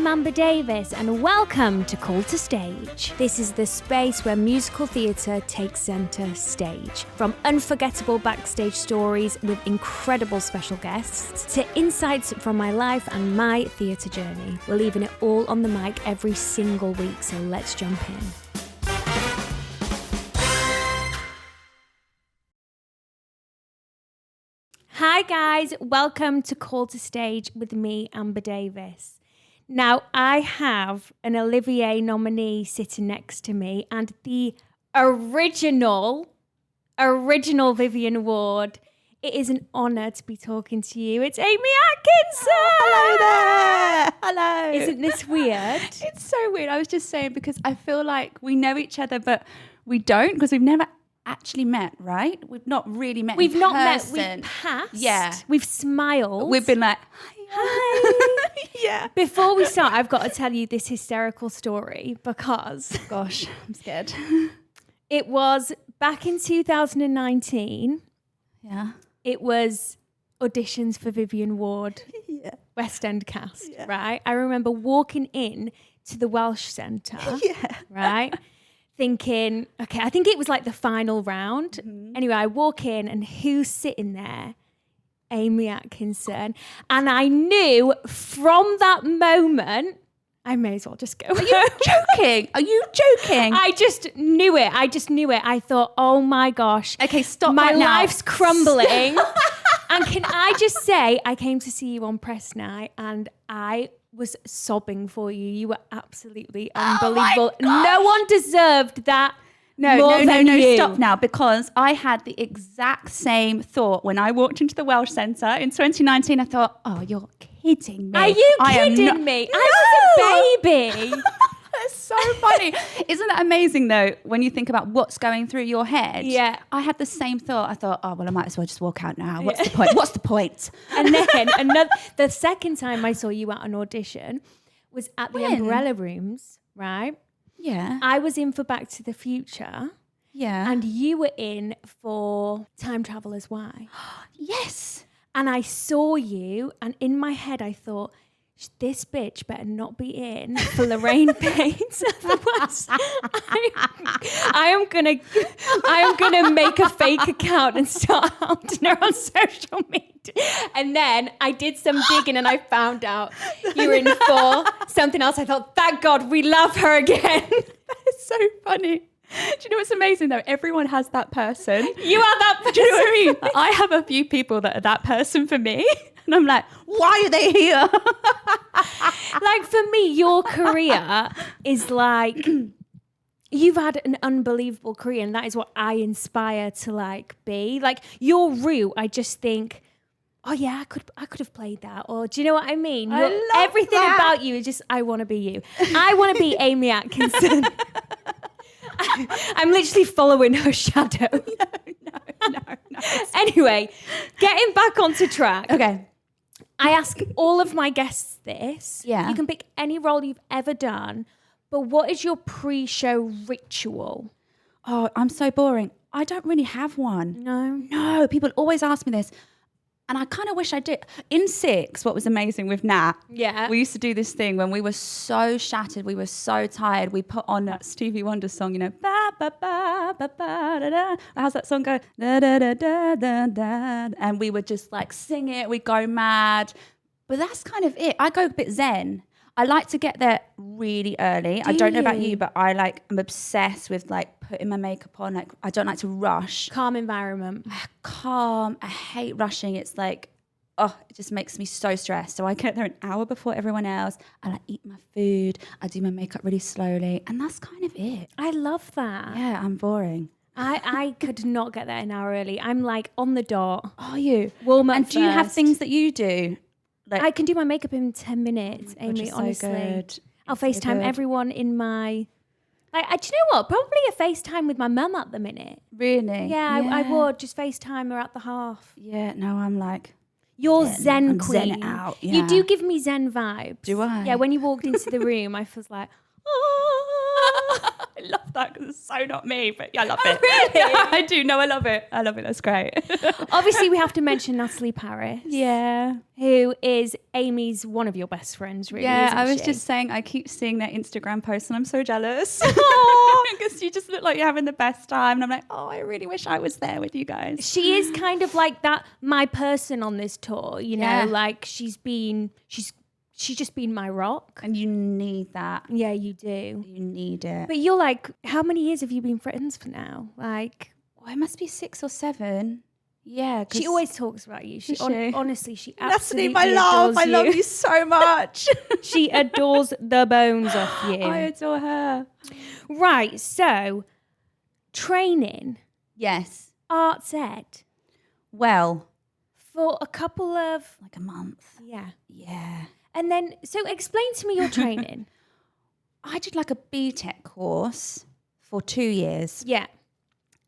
I'm Amber Davies and welcome to Call to Stage. This is the space where musical theatre takes centre stage. From unforgettable backstage stories with incredible special guests to insights from my life and my theatre journey. We're leaving it all on the mic every single week, so let's jump in. Hi guys, welcome to Call to Stage with me, Amber Davies. Now, I have an Olivier nominee sitting next to me and the original Vivian Ward. It is an honour to be talking to you. It's Aimie Atkinson! Hello there! Hello! Isn't this weird? It's so weird. I was just saying because I feel like we know each other, but we don't because we've never actually met, right? We've not really met We've in not person. met, we've passed. Yeah. We've smiled. We've been like, hi. Yeah. Before we start, I've got to tell you this hysterical story because... Gosh, I'm scared. It was back in 2019. Yeah. It was auditions for Vivian Ward, Yeah. West End cast, right? I remember walking in to the Welsh Centre, right? Thinking, okay, I think it was like the final round. Mm-hmm. Anyway, I walk in and who's sitting there? Aimie Atkinson. And I knew from that moment, I may as well just go. Are you joking? Are you joking? I just knew it. I thought, oh my gosh. Okay, stop My right now. life's crumbling. And can I just say, I came to see you on press night and I was sobbing for you. You were absolutely unbelievable. No one deserved that. No, you. stop now, because I had the exact same thought when I walked into the Welsh Centre in 2019. I thought, oh, you're kidding me. Are you kidding me? No. I was a baby. That's so funny. Isn't that amazing, though, when you think about what's going through your head? Yeah. I had the same thought. I thought, oh, well, I might as well just walk out now. What's the point? What's the point? And then the second time I saw you at an audition was at the Umbrella Rooms, right? Yeah. I was in for Back to the Future. Yeah. And you were in for Time Traveller's Why. Yes. And I saw you, and in my head I thought, this bitch better not be in for Lorraine Baines. Otherwise, I am gonna make a fake account and start hounding her on social media. And then I did some digging and I found out you were in for something else. I thought, thank God, we love her again. That is so funny. Do you know what's amazing though? Everyone has that person. You are that person. Do you know what I mean? Like, I have a few people that are that person for me. And I'm like, why are they here? Like for me, your career is like, you've had an unbelievable career and that is what I inspire to like be. Like your route, I just think, oh yeah, I could have played that. Or do you know what I mean? Everything about you is just, I want to be you. I want to be Aimie Atkinson. I'm literally following her shadow. No. Anyway, getting back onto track. Okay. I ask all of my guests this. Yeah. You can pick any role you've ever done, but what is your pre-show ritual? Oh, I'm so boring. I don't really have one. No. People always ask me this. And I kind of wish I did. In Six, what was amazing with Nat, we used to do this thing when we were so shattered, we were so tired, we put on that Stevie Wonder song, you know, ba ba ba ba ba da da. How's that song go? Da da da da da da. And we would just like sing it, we'd go mad. But that's kind of it. I go a bit zen. I like to get there really early. I don't know about you, but I'm obsessed with like putting my makeup on. Like I don't like to rush. Calm environment. Calm. I hate rushing. It's like, oh, it just makes me so stressed. So I get there an hour before everyone else. I like eat my food. I do my makeup really slowly. And that's kind of it. I love that. Yeah, I'm boring. I could not get there an hour early. I'm like on the dot. Are you? Warm up And do you have first. things that you do? Like, I can do my makeup in 10 minutes, oh my God, Aimie, you're honestly. so good. I'll You're so FaceTime good. everyone in my... Like, do you know what? Probably a FaceTime with my mum at the minute. Really? Yeah. I would just FaceTime her at the half. Yeah, no, I'm like... You're Zen. Zen I'm queen. zen it out, You yeah. do give me Zen vibes. Do I? Yeah, when you walked into the room, I was like, I love that because it's so not me, but yeah, I love it. Really? Yeah, I do. No, I love it. I love it. That's great. Obviously, we have to mention Natalie Paris. Yeah. Who is Amy's one of your best friends, really? Yeah, isn't I was she? just saying, I keep seeing their Instagram posts and I'm so jealous. Because you just look like you're having the best time. And I'm like, oh, I really wish I was there with you guys. She is kind of like that, my person on this tour, you know, Yeah. like she's just been my rock. And you need that. Yeah, you do. You need it. But you're like, how many years have you been friends for now? Like, Well, it must be 6 or 7. Yeah. she always talks about you. She? Honestly, she Natalie, absolutely my love. adores I love you so much. She adores the bones off you. I adore her. Right, so training, Yes. arts ed, Well, for a couple of, like a month. yeah. Yeah. And then, so explain to me your training. I did like a BTEC course for 2 years. Yeah.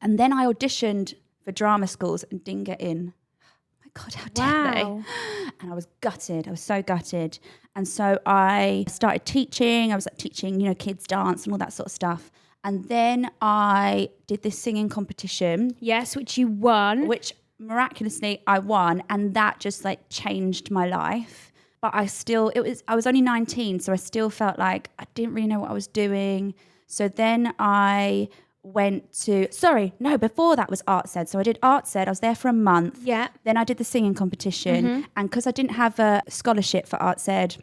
And then I auditioned for drama schools and didn't get in. Oh my God, how dare Wow. they? And I was gutted. I was so gutted. And so I started teaching. I was like teaching, you know, kids dance and all that sort of stuff. And then I did this singing competition, Yes, which you won. which miraculously I won. And that just like changed my life. But I was only 19, so I still felt like I didn't really know what I was doing. So then I before that was Arts Ed. So I did Arts Ed. I was there for a month. Yeah. Then I did the singing competition. And because I didn't have a scholarship for Arts Ed,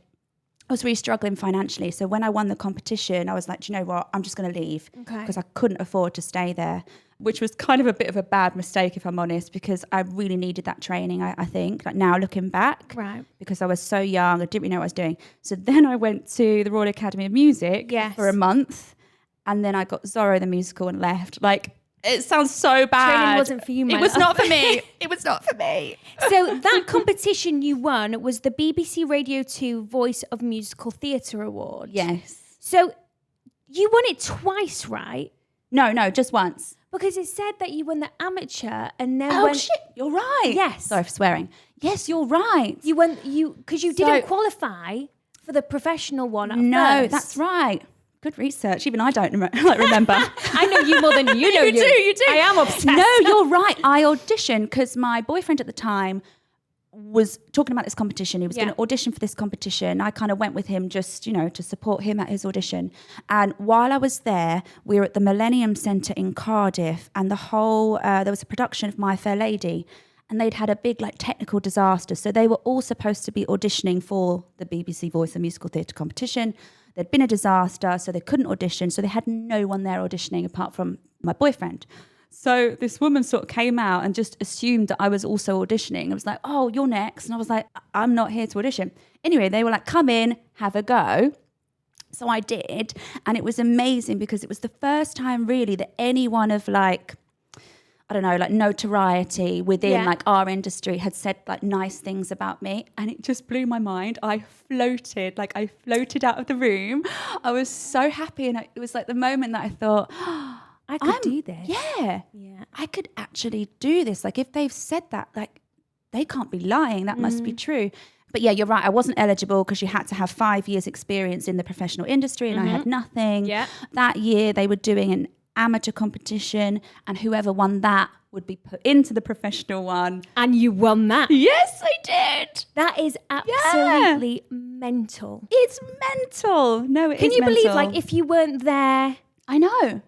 I was really struggling financially. So when I won the competition, I was like, do you know what? I'm just going to leave because I couldn't afford to stay there, which was kind of a bit of a bad mistake, if I'm honest, because I really needed that training, I think, like now looking back, Right. because I was so young, I didn't really know what I was doing. So then I went to the Royal Academy of Music for a month, and then I got Zorro the musical and left. Like, it sounds so bad. Training wasn't for you, my It was love. not for me. It was not for me. So that competition you won was the BBC Radio 2 Voice of Musical Theatre Award. Yes. So you won it twice, right? No, just once. Because it said that you won the amateur and then Oh, shit. You're right. Yes. Sorry for swearing. Yes, you're right. because you didn't qualify for the professional one at first. That's right. Good research. Even I don't remember. I know you more than you know you. You do. I am obsessed. No, you're right. I auditioned because my boyfriend at the time was talking about this competition. He was going to audition for this competition. I kind of went with him just, you know, to support him at his audition. And while I was there, we were at the Millennium Centre in Cardiff, and there was a production of My Fair Lady, and they'd had a big like technical disaster. So they were all supposed to be auditioning for the BBC Voice of Musical Theatre competition. There'd been a disaster, so they couldn't audition. So they had no one there auditioning apart from my boyfriend. So this woman sort of came out and just assumed that I was also auditioning. I was like, oh, you're next. And I was like, I'm not here to audition. Anyway, they were like, come in, have a go. So I did. And it was amazing because it was the first time really that anyone of like, I don't know, like notoriety within like our industry had said like nice things about me. And it just blew my mind. I floated out of the room. I was so happy. And it was like the moment that I thought, I could do this. Yeah. I could actually do this. Like if they've said that, like they can't be lying. That must be true. But yeah, you're right. I wasn't eligible because you had to have 5 years experience in the professional industry and I had nothing. Yeah. That year they were doing an amateur competition and whoever won that would be put into the professional one. And you won that. Yes, I did. That is absolutely mental. It's mental. No, Can you believe like if you weren't there? I know.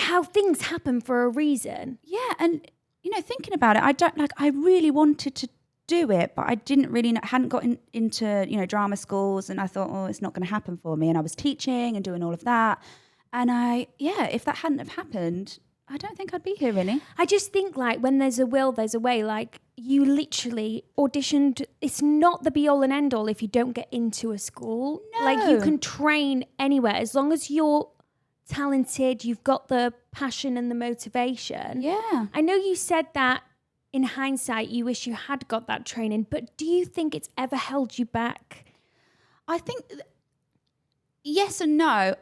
How things happen for a reason. Yeah, and you know, thinking about it, I really wanted to do it, but I didn't really know, hadn't gotten into, you know, drama schools, and I thought, oh, it's not going to happen for me. And I was teaching and doing all of that. And if that hadn't have happened, I don't think I'd be here really. I just think like when there's a will, there's a way. Like you literally auditioned. It's not the be all and end all if you don't get into a school. No. Like you can train anywhere as long as you're talented, you've got the passion and the motivation. Yeah. I know you said that in hindsight you wish you had got that training, but do you think it's ever held you back? I think yes and no.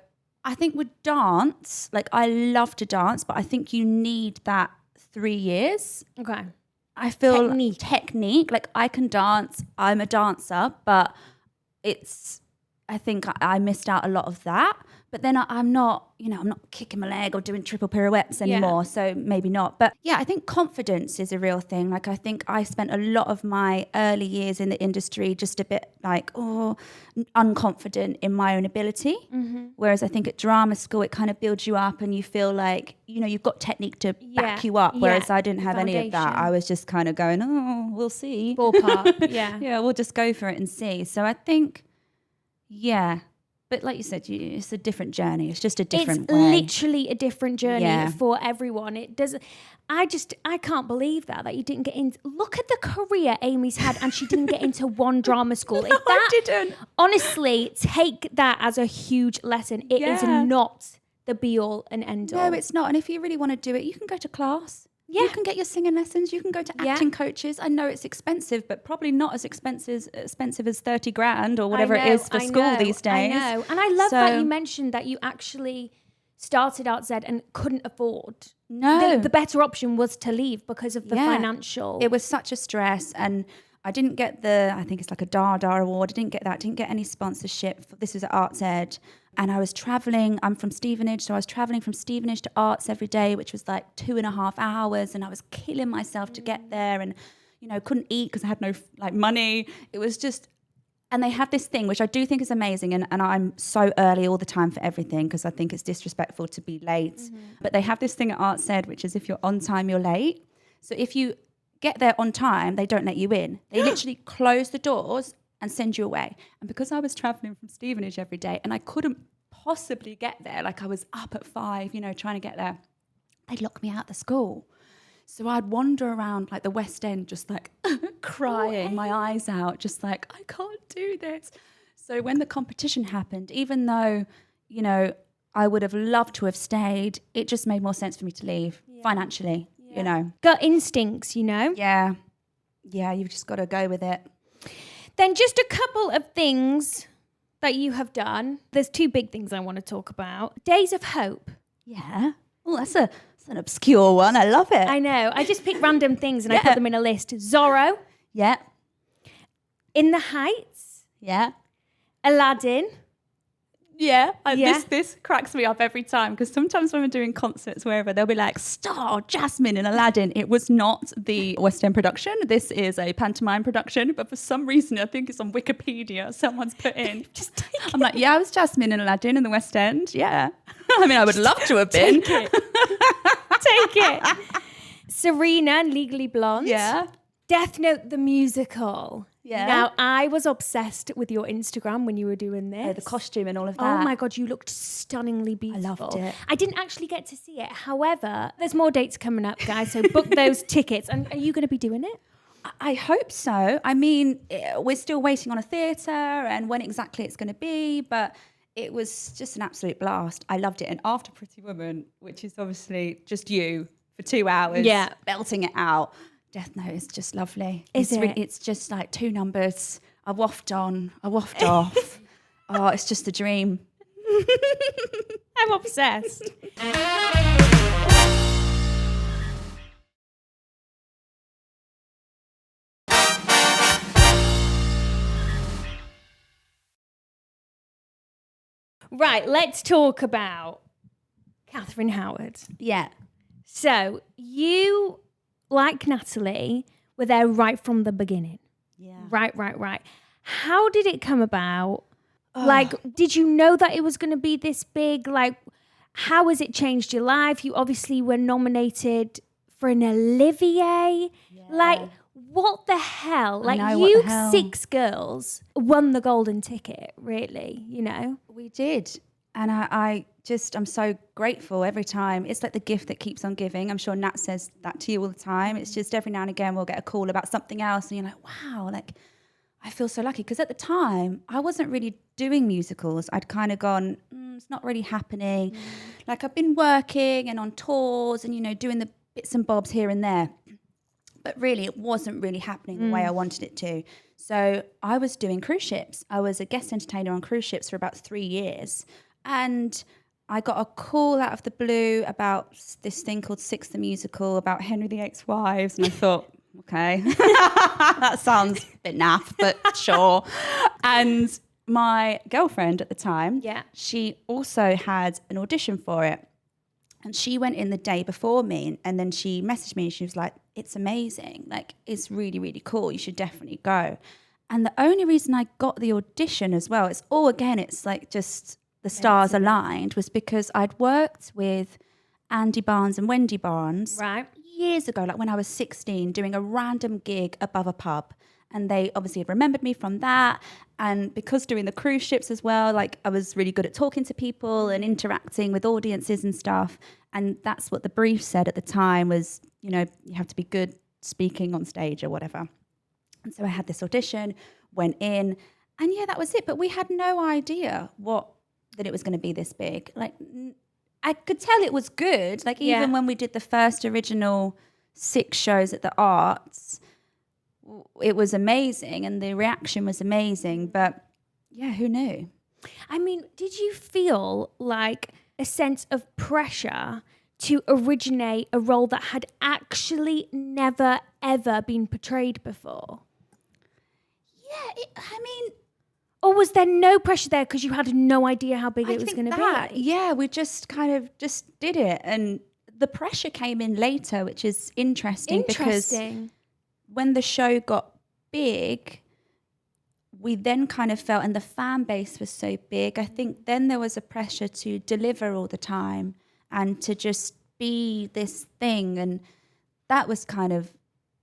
I think with dance, like I love to dance, but I think you need that 3 years. Okay. I feel technique. Like I can dance, I'm a dancer, but I think I missed out a lot of that But then I'm not kicking my leg or doing triple pirouettes anymore. So maybe not. But yeah, I think confidence is a real thing. Like, I think I spent a lot of my early years in the industry just a bit like, unconfident in my own ability. Mm-hmm. Whereas I think at drama school, it kind of builds you up and you feel like, you've got technique to back you up. Whereas I didn't have any of that. I was just kind of going, we'll see. Ballpark, yeah. Yeah, we'll just go for it and see. So I think, yeah. But like you said, it's a different journey. It's just a different way. It's literally a different journey for everyone. It doesn't. I can't believe that you didn't get in. Look at the career Amy's had, and she didn't get into one drama school. No, I didn't. Honestly, take that as a huge lesson. It is not the be all and end all. No, it's not. And if you really want to do it, you can go to class. Yeah. You can get your singing lessons. You can go to acting coaches. I know it's expensive, but probably not as expensive as $30,000 or whatever it is for school these days. I know. And I love that you mentioned that you actually started Art Z and couldn't afford. No. The better option was to leave because of the financial. It was such a stress, and I didn't get I think it's like a Dada Award. I didn't get that. Didn't get any sponsorship. This was at Art Z. And I was traveling, I'm from Stevenage, so I was traveling from Stevenage to Arts every day, which was like 2.5 hours. And I was killing myself to get there and, couldn't eat because I had no money. It was just, and they have this thing, which I do think is amazing. And I'm so early all the time for everything because I think it's disrespectful to be late. Mm-hmm. But they have this thing at Arts Z, which is if you're on time, you're late. So if you get there on time, they don't let you in. They literally close the doors and send you away. And because I was traveling from Stevenage every day and I couldn't possibly get there, like I was up at 5, trying to get there, they'd lock me out of the school. So I'd wander around like the West End, just like crying my eyes out, just like, I can't do this. So when the competition happened, even though, I would have loved to have stayed, it just made more sense for me to leave financially, Gut instincts, Yeah. Yeah, you've just got to go with it. Then just a couple of things that you have done. There's 2 big things I want to talk about. Days of Hope. Yeah. Oh, that's an obscure one. I love it. I know. I just pick random things and I put them in a list. Zorro. Yeah. In the Heights. Yeah. Aladdin. Yeah. This cracks me up every time because sometimes when we're doing concerts wherever, they'll be like, star Jasmine in Aladdin. It was not the West End production. This is a pantomime production, but for some reason, I think it's on Wikipedia, someone's put in. I'm like, I was Jasmine in Aladdin in the West End. Yeah. I mean, I would love to have been. Take it. Serena, Legally Blonde. Yeah. Death Note, the musical. Yeah. Now, I was obsessed with your Instagram when you were doing this. Oh, the costume and all of that. Oh my God, you looked stunningly beautiful. I loved it. I didn't actually get to see it. However, there's more dates coming up, guys, so book those tickets. And are you going to be doing it? I hope so. I mean, we're still waiting on a theatre and when exactly it's going to be, but it was just an absolute blast. I loved it. And after Pretty Woman, which is obviously just you for 2 hours, belting it out, Death Note is just lovely. It's just like 2 numbers. I waft on, I waft off. Oh, it's just a dream. I'm obsessed. Right, let's talk about Katherine Howard. Yeah. So you, like Natalie, were there right from the beginning. Yeah. Right. How did it come about? Like, did you know that it was going to be this big? Like, how has it changed your life? You obviously were nominated for an Olivier. Yeah. Like, what the hell? Like, you 6 girls won the golden ticket, really, We did. And I'm so grateful every time. It's like the gift that keeps on giving. I'm sure Nat says that to you all the time. It's just every now and again we'll get a call about something else and you're like, wow, like I feel so lucky. Because at the time, I wasn't really doing musicals. I'd kind of gone, it's not really happening. Like I've been working and on tours and, doing the bits and bobs here and there. But really, it wasn't really happening the way I wanted it to. So I was doing cruise ships. I was a guest entertainer on cruise ships for about 3 years. And I got a call out of the blue about this thing called Six the Musical about Henry VIII's wives. And I thought, okay, that sounds a bit naff, but sure. And my girlfriend at the time, Yeah. she also had an audition for it. And she went in the day before me, and then she messaged me and she was like, it's amazing. Like, it's really, really cool. You should definitely go. And the only reason I got the audition as well, it's like just the stars aligned, was because I'd worked with Andy Barnes and Wendy Barnes years ago, like when I was 16, doing a random gig above a pub. And they obviously had remembered me from that. And because doing the cruise ships as well, like I was really good at talking to people and interacting with audiences and stuff. And that's what the brief said at the time was, you know, you have to be good speaking on stage or whatever. And so I had this audition, went in, and yeah, that was it. But we had no idea that it was going to be this big. Like, I could tell it was good. Like, even when we did the first original 6 shows at the Arts, it was amazing and the reaction was amazing, but yeah, who knew? I mean, did you feel like a sense of pressure to originate a role that had actually never, ever been portrayed before? Yeah, or was there no pressure there because you had no idea how big it was going to be? Yeah, we just kind of just did it. And the pressure came in later, which is interesting. Because when the show got big, we then kind of felt, and the fan base was so big, I think then there was a pressure to deliver all the time and to just be this thing. And that was kind of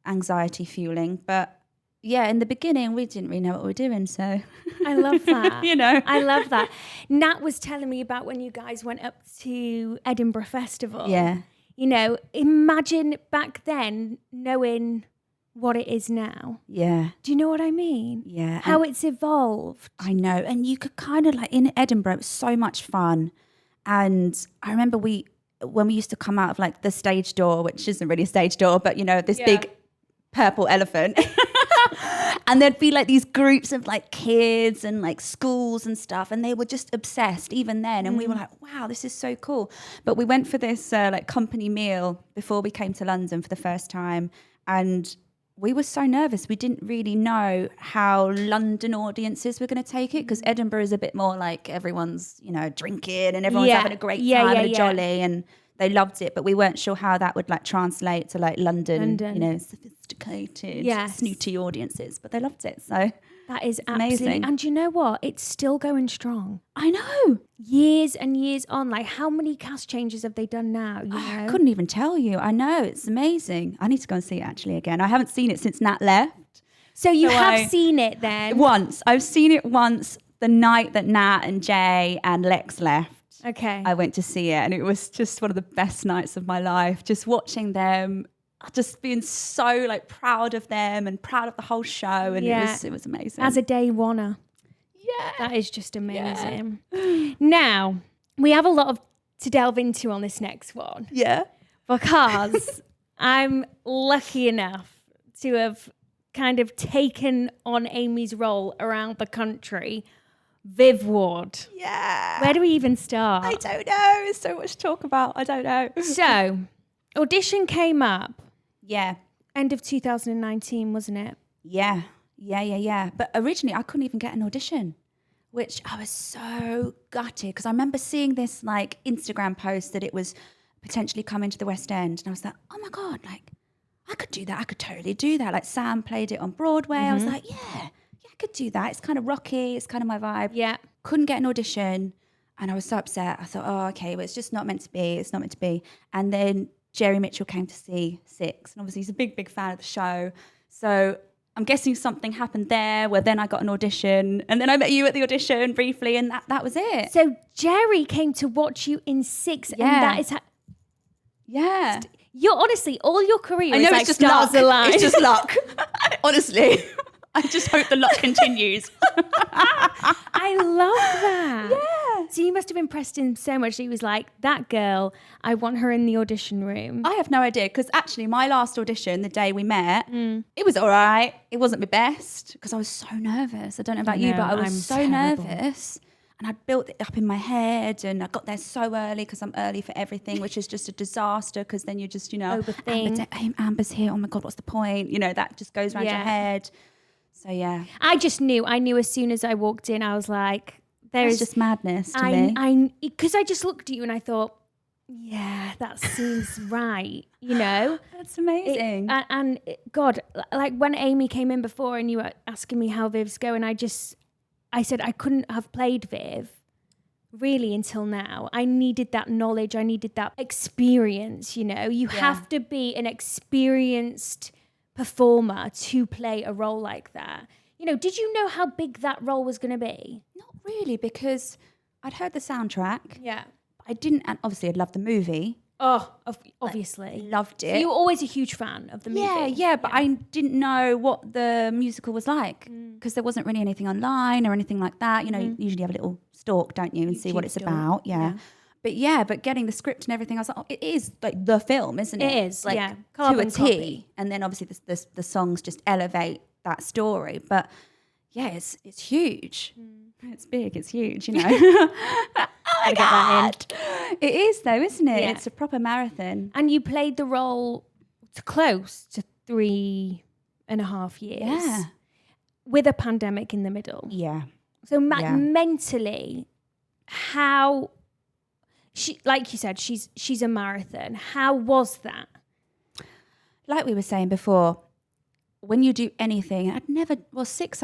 anxiety fueling. But yeah, in the beginning, we didn't really know what we were doing. So I love that. You know, I love that. Nat was telling me about when you guys went up to Edinburgh Festival. Yeah. You know, imagine back then knowing what it is now. Yeah. Do you know what I mean? Yeah. How it's evolved. I know. And you could kind of like, in Edinburgh, it was so much fun. And I remember when we used to come out of like the stage door, which isn't really a stage door, but you know, this big purple elephant. And there'd be like these groups of like kids and like schools and stuff, and they were just obsessed even then. And we were like, wow, this is so cool. But we went for this like company meal before we came to London for the first time, and we were so nervous. We didn't really know how London audiences were going to take it, because Edinburgh is a bit more like everyone's, you know, drinking and everyone's having a great time and a jolly, and they loved it. But we weren't sure how that would like translate to like London. You know, sophisticated, snooty audiences. But they loved it. So that is amazing. And you know what? It's still going strong. I know. Years and years on. Like, how many cast changes have they done now? You know? I couldn't even tell you. I know. It's amazing. I need to go and see it actually again. I haven't seen it since Nat left. So you have seen it then? Once. I've seen it once the night that Nat and Jay and Lex left. Okay. I went to see it, and it was just one of the best nights of my life. Just watching them, just being so like proud of them and proud of the whole show, and it was amazing. As a day oneer, that is just amazing. Now we have a lot to delve into on this next one, because I'm lucky enough to have kind of taken on Amy's role around the country. Viv Ward. Yeah. Where do we even start? I don't know. There's so much to talk about. I don't know. So, audition came up. Yeah. End of 2019, wasn't it? Yeah. But originally, I couldn't even get an audition, which I was so gutted, because I remember seeing this like Instagram post that it was potentially coming to the West End, and I was like, oh my God, like I could do that. I could totally do that. Like Sam played it on Broadway. I was like, yeah, I could do that. It's kind of rocky. It's kind of my vibe. Yeah. Couldn't get an audition, and I was so upset. I thought, oh, okay, well, it's just not meant to be. It's not meant to be. And then Jerry Mitchell came to see 6, and obviously he's a big, big fan of the show. So I'm guessing something happened there where then I got an audition, and then I met you at the audition briefly, and that was it. So Jerry came to watch you in 6, and that is you're honestly, all your career is like stars aligned. It's just luck. Honestly. I just hope the luck continues. I love that. Yeah. So you must have impressed him so much. He was like, that girl, I want her in the audition room. I have no idea, because actually my last audition, the day we met, it was all right. It wasn't my best, because I was so nervous. I don't know about you, but I was so nervous. And I built it up in my head, and I got there so early, because I'm early for everything, which is just a disaster, because then you're just, you know, overthink. Amber's here. Oh my God, what's the point? You know, that just goes around your head. So yeah, I knew as soon as I walked in, I was like, there's just madness to me. Because I just looked at you and I thought, yeah, that seems right, you know? That's amazing. God, like when Aimie came in before and you were asking me how Viv's going, I said I couldn't have played Viv really until now. I needed that knowledge. I needed that experience, you know? You have to be an experienced performer to play a role like that. You know, did you know how big that role was going to be? Not really, because I'd heard the soundtrack. Yeah. I didn't, and obviously I'd loved the movie. Oh, obviously. Loved it. So you were always a huge fan of the movie. Yeah, but I didn't know what the musical was like because there wasn't really anything online or anything like that. You know, you usually have a little stalk, don't you, and see what it's about. Yeah. But getting the script and everything, I was like, oh, it is like the film, isn't it? It is, like, yeah. To a T. And then obviously the songs just elevate that story. But yeah, it's huge. It's big, it's huge, you know. Oh my God. It is though, isn't it? Yeah. It's a proper marathon. And you played the role close to 3.5 years. Yeah. With a pandemic in the middle. Yeah. So mentally, how, like you said, she's a marathon. How was that? Like we were saying before, when you do anything, I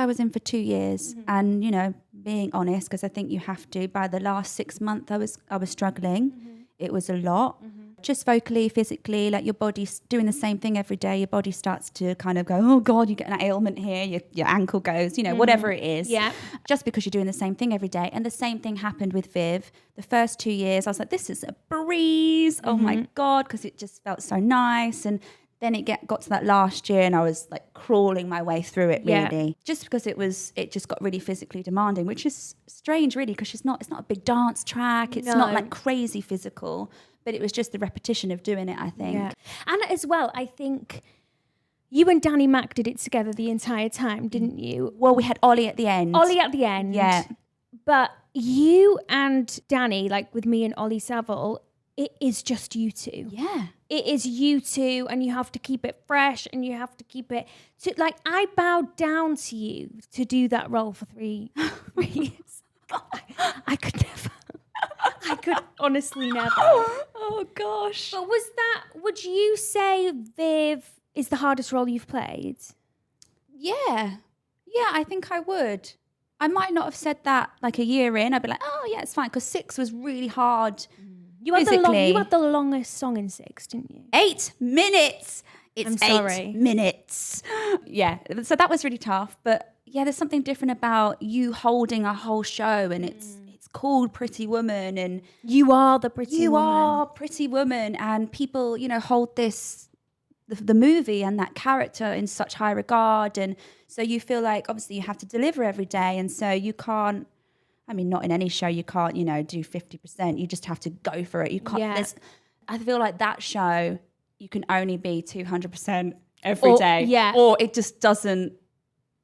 was in for 2 years, and you know, being honest, because I think you have to. By the last 6 months, I was struggling. It was a lot, just vocally, physically. Like your body's doing the same thing every day. Your body starts to kind of go, oh God, you get an ailment here. Your ankle goes, you know, whatever it is. Yeah. Just because you're doing the same thing every day. And the same thing happened with Viv. The first 2 years, I was like, this is a breeze. Oh my God, because it just felt so nice. And then it got to that last year and I was like crawling my way through it really. Just because it just got really physically demanding, which is strange really, because it's not a big dance track. It's not like crazy physical, but it was just the repetition of doing it, I think. Yeah. And as well, I think you and Danny Mac did it together the entire time, didn't you? Well, we had Ollie at the end. Yeah. But you and Danny, like with me and Ollie Saville, it is just you two. Yeah. It is you two, and you have to keep it fresh, and you have to keep it like I bowed down to you to do that role for 3 years. I could never. I could honestly never. Oh gosh. But would you say Viv is the hardest role you've played? Yeah, I think I would. I might not have said that like a year in. I'd be like, oh yeah, it's fine, because 6 was really hard. You had the longest song in 6, didn't you? 8 minutes. I'm sorry. 8 minutes. Yeah. So that was really tough. But yeah, there's something different about you holding a whole show, and it's called Pretty Woman, and you are the pretty woman. You are Pretty Woman, and people, you know, hold the movie and that character in such high regard, and so you feel like obviously you have to deliver every day, and so you can't. I mean, not in any show, you can't, you know, do 50%. You just have to go for it. You can't. Yeah. I feel like that show, you can only be 200% every day. Yeah. Or it just doesn't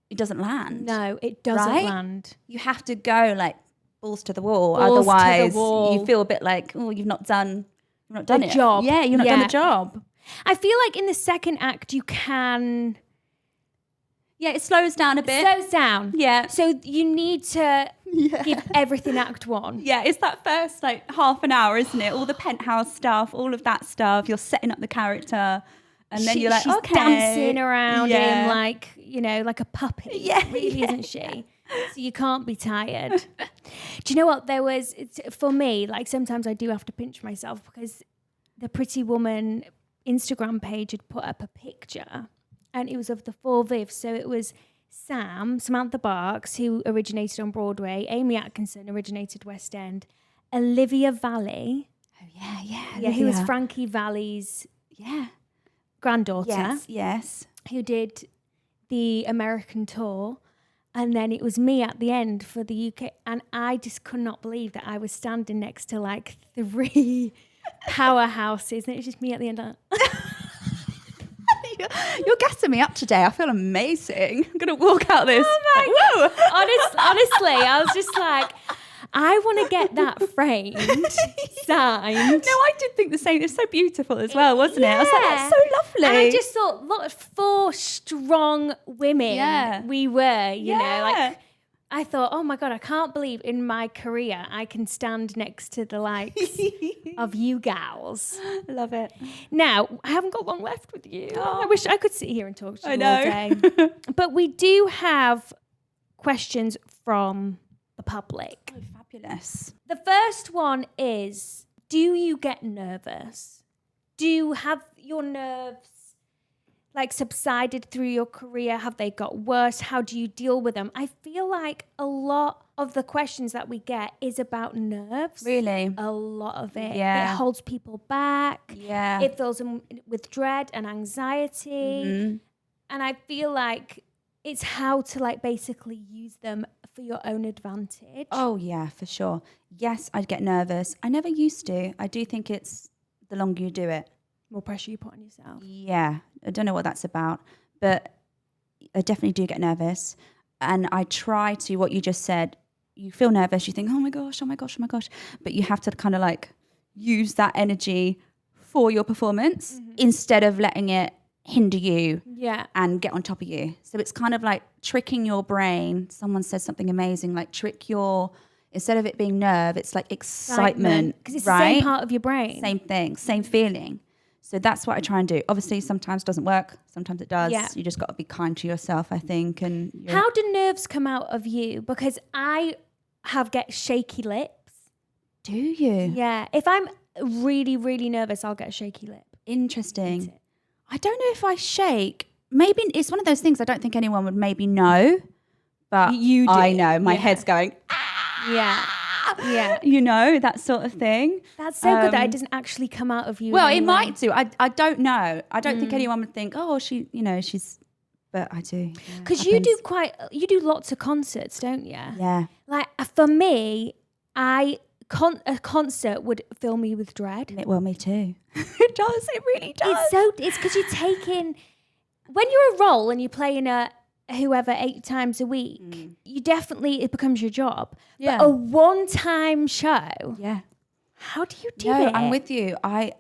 land. No, it doesn't land. You have to go like balls to the wall. Otherwise, you feel a bit like, oh, you've not done the job. Yeah, you've not done the job. I feel like in the second act, you can. Yeah, it slows down a bit. Slows down. Yeah. So you need to give everything act 1. Yeah, it's that first like half an hour, isn't it? All the penthouse stuff, all of that stuff. You're setting up the character, and then you're like, she's okay, dancing around him like, you know, like a puppet. Yeah, really, isn't she? So you can't be tired. Do you know what? For me, like sometimes I do have to pinch myself, because the Pretty Woman Instagram page had put up a picture, and it was of the 4 Vivs. So it was Samantha Barks, who originated on Broadway, Aimie Atkinson, originated West End, Olivia Valli. Oh, yeah. Yeah, who was Frankie Valli's granddaughter. Yes. Who did the American tour. And then it was me at the end for the UK. And I just could not believe that I was standing next to like 3 powerhouses. And it was just me at the end. You're gassing me up today. I feel amazing. I'm going to walk out this. Oh my God. Honestly, I was just like, I want to get that framed signed. No, I did think the same. It was so beautiful as well, wasn't it? I was like, that's so lovely. And I just thought, look, 4 strong women we were, you know, like I thought, oh my God, I can't believe in my career I can stand next to the likes of you gals. Love it. Now, I haven't got long left with you. Oh. I wish I could sit here and talk to you all day. But we do have questions from the public. Oh, fabulous. The first one is, do you get nervous? Do you have your nerves like subsided through your career? Have they got worse? How do you deal with them? I feel like a lot of the questions that we get is about nerves. Really? A lot of it. Yeah. It holds people back. Yeah. It fills them with dread and anxiety. Mm-hmm. And I feel like it's how to like basically use them for your own advantage. Oh, yeah, for sure. Yes, I'd get nervous. I never used to. I do think it's the longer you do it. More pressure you put on yourself. Yeah, I don't know what that's about, but I definitely do get nervous. And I try to, what you just said, you feel nervous, you think, oh my gosh, oh my gosh, oh my gosh. But you have to kind of like use that energy for your performance instead of letting it hinder you and get on top of you. So it's kind of like tricking your brain. Someone said something amazing, like instead of it being nerve, it's like excitement. Because it's the same part of your brain. Same thing, same feeling. So that's what I try and do. Obviously, sometimes it doesn't work. Sometimes it does. Yeah. You just got to be kind to yourself, I think. And how do nerves come out of you? Because I get shaky lips. Do you? Yeah. If I'm really, really nervous, I'll get a shaky lip. Interesting. I don't know if I shake. Maybe it's one of those things I don't think anyone would maybe know. But you do. I know. My head's going, yeah. Yeah. You know, that sort of thing. That's so good that it doesn't actually come out of you. Well, it might do. I don't know. I don't think anyone would think, oh, she's, but I do. Because you do lots of concerts, don't you? Yeah. Like for me, a concert would fill me with dread. Well, me too. It does. It really does. It's because you're taking, when you're a role and you're playing whoever 8 times a week, you definitely, it becomes your job. Yeah. But a one-time show, how do you do it? No, I'm with you. I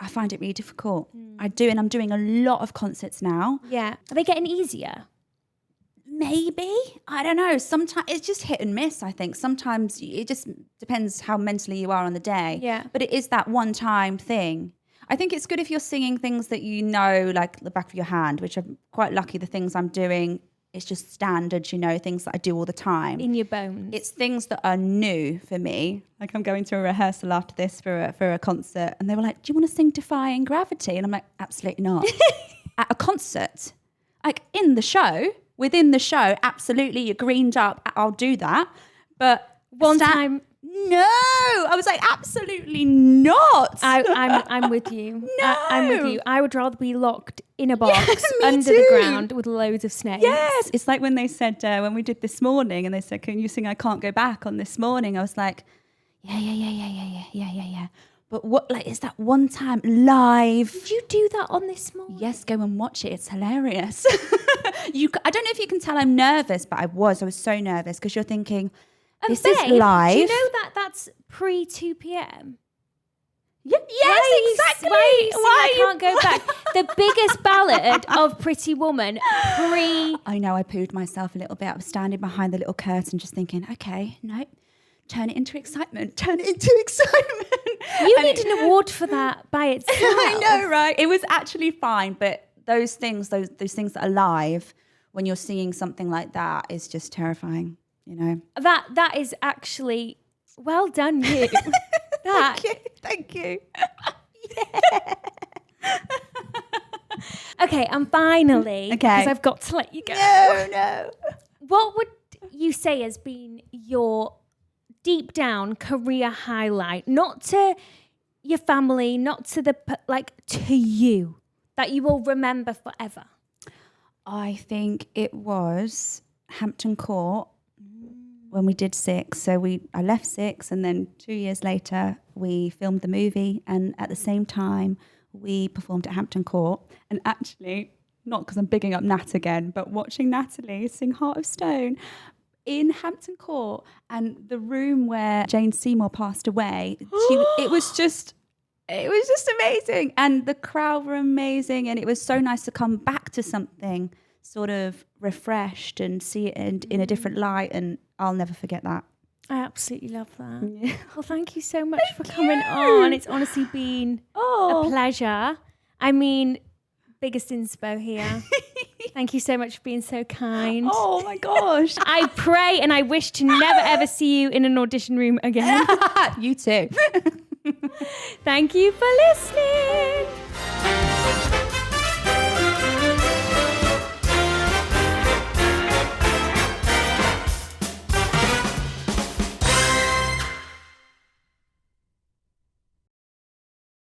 find it really difficult. I do, and I'm doing a lot of concerts now. Yeah. Are they getting easier? Maybe. I don't know. Sometimes it's just hit and miss, I think. Sometimes it just depends how mentally you are on the day. Yeah. But it is that one-time thing. I think it's good if you're singing things that you know, like the back of your hand, which I'm quite lucky the things I'm doing, it's just standard, you know, things that I do all the time. In your bones. It's things that are new for me. Like I'm going to a rehearsal after this for a concert, and they were like, do you want to sing Defying Gravity? And I'm like, absolutely not. At a concert, like within the show, absolutely, you're greened up, I'll do that. But one time... No, I was like, absolutely not. I'm with you. No. I'm with you. I would rather be locked in a box under too. the ground with loads of snakes. Yes, it's like when they said, when we did This Morning, and they said, can you sing I Can't Go Back on This Morning? I was like, yeah. But what, like, is that one time live? Did you do that on This Morning? Yes, go and watch it. It's hilarious. I don't know if you can tell I'm nervous, but I was so nervous because you're thinking, this is live. Do you know that that's pre 2 p.m? Yes, exactly. I can't go back. The biggest ballad of Pretty Woman I know, I pooed myself a little bit. I was standing behind the little curtain just thinking, okay, no, turn it into excitement. You need an award for that by itself. I know, right? It was actually fine, but those things that are live, when you're seeing something like that, is just terrifying. You know, that is actually well done, you. Thank you. Yeah. Okay, and finally, because I've got to let you go. No. What would you say has been your deep down career highlight? Not to your family, not to to you, that you will remember forever. I think it was Hampton Court. When we did 6, I left 6, and then 2 years later we filmed the movie, and at the same time we performed at Hampton Court. And actually, not because I'm bigging up Nat again, but watching Natalie sing Heart of Stone, in Hampton Court, and the room where Jane Seymour passed away. It was just amazing, and the crowd were amazing, and it was so nice to come back to something sort of refreshed and see it in a different light, and I'll never forget that. I absolutely love that. Yeah. Well, thank you so much for coming on. It's honestly been a pleasure. I mean, biggest inspo here. Thank you so much for being so kind. Oh my gosh. I pray and I wish to never ever see you in an audition room again. You too. Thank you for listening.